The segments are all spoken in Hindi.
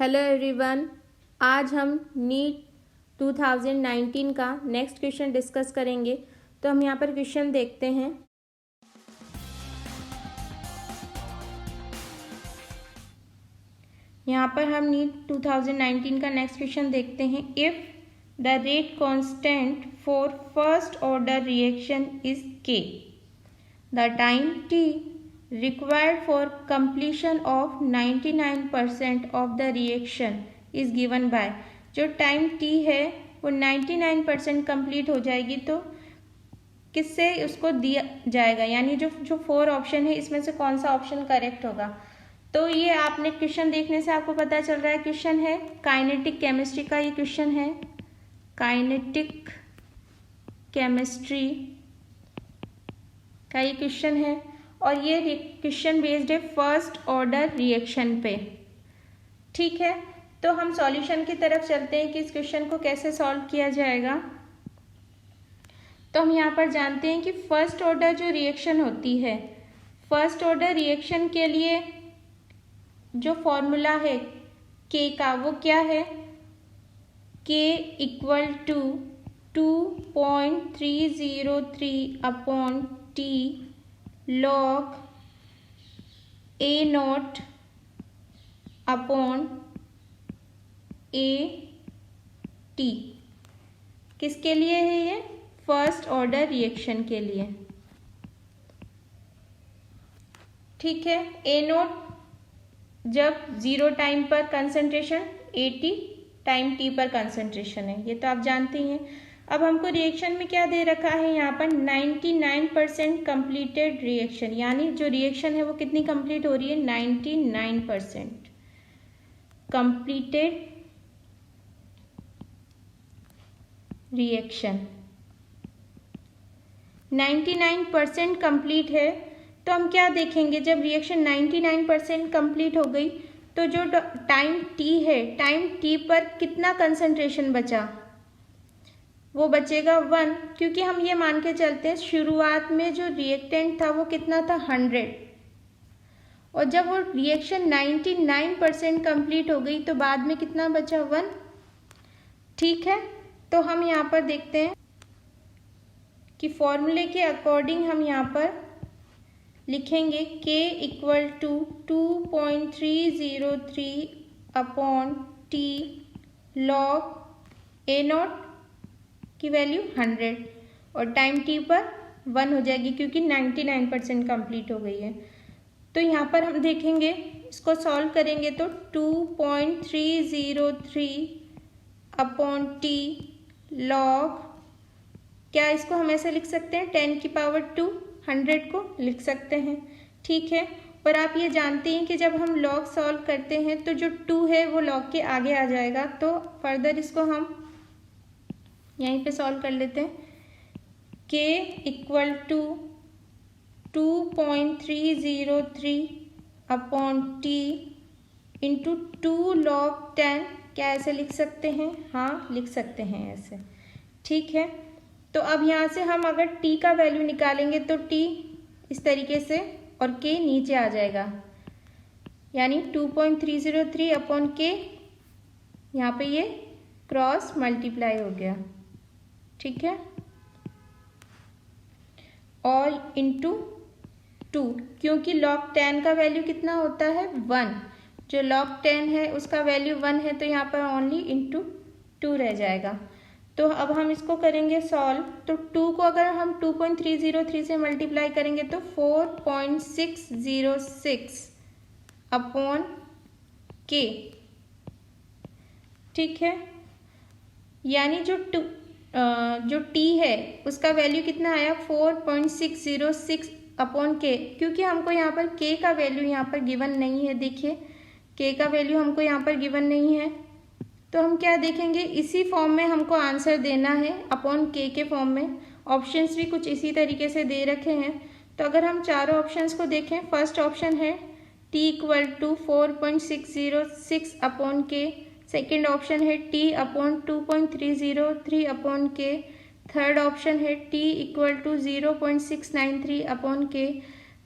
हेलो एवरीवन, आज हम नीट 2019 का नेक्स्ट क्वेश्चन डिस्कस करेंगे। तो हम यहाँ पर क्वेश्चन देखते हैं। यहाँ पर हम नीट 2019 का नेक्स्ट क्वेश्चन देखते हैं। If the rate constant for first order reaction is k, the time T required for completion of 99% of the reaction is given by, जो टाइम t है वो 99% कंप्लीट हो जाएगी तो किससे उसको दिया जाएगा, यानी जो 4 ऑप्शन है इसमें से कौन सा ऑप्शन करेक्ट होगा। तो ये आपने क्वेश्चन देखने से आपको पता चल रहा है क्वेश्चन है काइनेटिक केमिस्ट्री का। ये क्वेश्चन है काइनेटिक केमिस्ट्री का ये क्वेश्चन है और ये क्वेश्चन बेस्ड है फर्स्ट ऑर्डर रिएक्शन पे। ठीक है, तो हम सॉल्यूशन की तरफ चलते हैं कि इस क्वेश्चन को कैसे सॉल्व किया जाएगा। तो हम यहाँ पर जानते हैं कि फर्स्ट ऑर्डर जो रिएक्शन होती है, फर्स्ट ऑर्डर रिएक्शन के लिए जो फॉर्मूला है के का वो क्या है, के equal to 2.303 upon t log a not upon a t। किसके लिए है ये? फर्स्ट ऑर्डर रिएक्शन के लिए। ठीक है, a नॉट जब 0 टाइम पर concentration, a t time t पर कंसंट्रेशन है, ये तो आप जानते ही हैं। अब हमको रिएक्शन में क्या दे रखा है यहाँ पर 99% कंप्लीटेड रिएक्शन, यानी जो रिएक्शन है वो कितनी कंप्लीट हो रही है, 99% कंप्लीटेड रिएक्शन। 99% कंप्लीट है तो हम क्या देखेंगे, जब रिएक्शन 99% कंप्लीट हो गई तो जो टाइम t है, टाइम t पर कितना कंसंट्रेशन बचा, वो बचेगा 1, क्योंकि हम ये मान के चलते हैं शुरुआत में जो रिएक्टेंट था वो कितना था 100, और जब वो रिएक्शन 99% कंप्लीट हो गई तो बाद में कितना बचा 1। ठीक है, तो हम यहाँ पर देखते हैं कि फॉर्मूले के अकॉर्डिंग हम यहाँ पर लिखेंगे k equal to 2.303 upon t log a not की वैल्यू 100 और टाइम t पर 1 हो जाएगी क्योंकि 99% कंप्लीट हो गई है। तो यहाँ पर हम देखेंगे, इसको सॉल्व करेंगे तो 2.303 अपॉन t लॉग, क्या इसको हम ऐसे लिख सकते हैं 10 की पावर 2 100 को लिख सकते हैं। ठीक है, पर आप ये जानते हैं कि जब हम लॉग सॉल्व करते हैं तो जो 2 है वो लॉग के आगे आ जाएगा, तो फर्दर इसको हम यहीं पे सॉल्व कर लेते हैं। k equal to 2.303 upon t into 2 log 10, क्या ऐसे लिख सकते हैं? हाँ, लिख सकते हैं ऐसे। ठीक है, तो अब यहाँ से हम अगर t का वैल्यू निकालेंगे तो t इस तरीके से और k नीचे आ जाएगा, यानी 2.303 अपॉन k, यहाँ पे ये क्रॉस मल्टीप्लाई हो गया। ठीक है, और इंटू 2, क्योंकि log 10 का वैल्यू कितना होता है 1, जो log 10 है उसका वैल्यू 1 है, तो यहाँ पर ओनली इंटू 2 रह जाएगा। तो अब हम इसको करेंगे सॉल्व, तो 2 को अगर हम 2.303 से मल्टीप्लाई करेंगे तो 4.606 अपॉन k। ठीक है, यानी जो t है उसका वैल्यू कितना आया 4.606 अपॉन k, क्योंकि हमको यहाँ पर k का वैल्यू यहाँ पर गिवन नहीं है। देखिए k का वैल्यू हमको यहाँ पर गिवन नहीं है, तो हम क्या देखेंगे, इसी फॉर्म में हमको आंसर देना है अपॉन k के फॉर्म में। ऑप्शंस भी कुछ इसी तरीके से दे रखे हैं, तो अगर हम चारों ऑप्शंस को देखें, फर्स्ट ऑप्शन है t equal to 4.606 upon k, second option है t upon 2.303 upon k, third option है t equal to 0.693 upon k,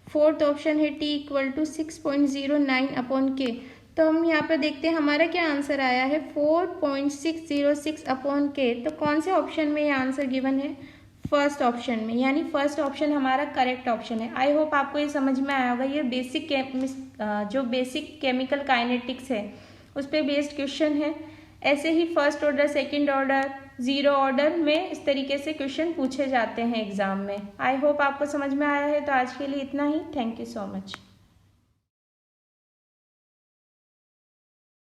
fourth option है t equal to 6.09 upon k। तो तो हम यहाँ पर देखते हैं हमारा क्या आंसर आया है 4.606 अपॉन के। तो कौन से ऑप्शन में ये आंसर गिवन है? फर्स्ट ऑप्शन में, यानी फर्स्ट ऑप्शन हमारा करेक्ट ऑप्शन है। आई होप आपको ये समझ में आया होगा। ये जो बेसिक केमिकल काइनेटिक्स है उस पर बेस्ड क्वेश्चन है। ऐसे ही first order, second order, zero order में इस तरीके से क्वेश्चन पूछे जाते हैं एग्जाम में। आई होप आपको समझ में आया है। तो आज के लिए इतना ही। Thank you so much.